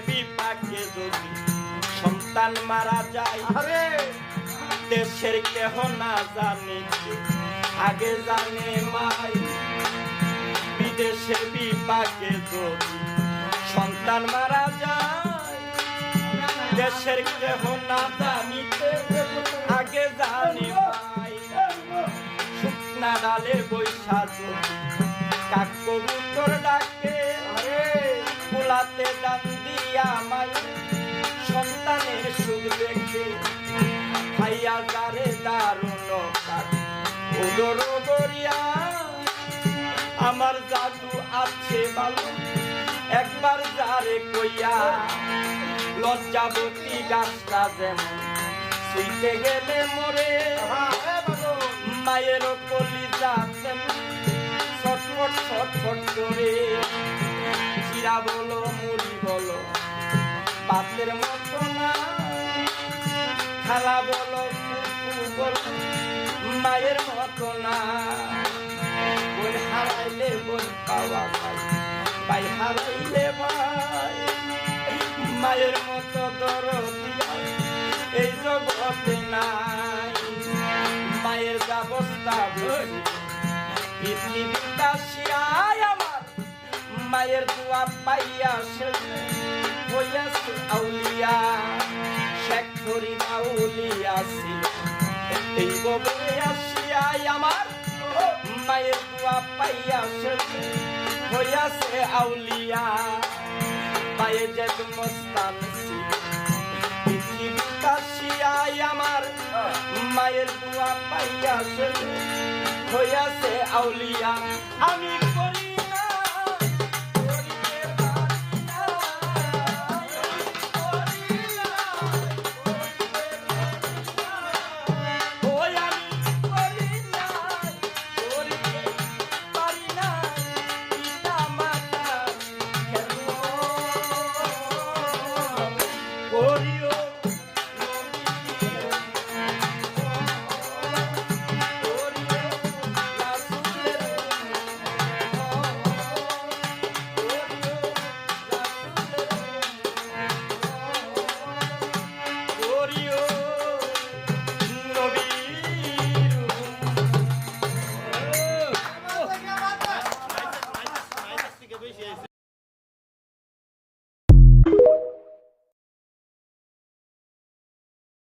বিপাকে যদি সন্তান মারা যায়, দেশের কেহ না জানে আগে জানে মাই। বিদেশের বিপাকে যদি সন্তান মারা যায়, দেশের কেহ না জানিতে আগে জানে মাই। শুকনা ডালে বৈশা যদি কাক কবুতর ডাকে, কুলাতে দান দিয়া মাই সন্তানের সুখ দেখে। ভাইয়া যারে দারুণ উদর গড়িয়া, আমার জাদু আছে ভালো একবার যারে কইয়া। লজ্জাবতী গাছটা যেমন ছুঁইতে গেলে মরে, মায়ের কলিজা তেমন ছটফট ছটফট করে। চিরা বলো মুড়ি বলো পাতের মতো না, খালা বলো ফুফু বলো মায়ের মতো না। বোন হারাইলে বোন পাওয়া ভাই, ভাই হারাইলে ভাই। মায়ের মতো দরদিয়া এই জগতে নাই। মায়ের ব্যবস্থা পৃথিবীটা শিয়ায় আমার, মায়ের দোয়া পাইয়া হইয়াছে আউলিয়া। শেখ ফরিদ আউলিয়া ছিল এই বলে আসিয়ায় আমার, মায়ের দোয়া পাইয়া হইয়াছে আউলিয়া। পায়ে যে মস্তান ছিল পৃথিবীটা শিয়ায় আমার, মায়ের দোয়া পাইয়া হইয়াছে আউলিয়া। আমি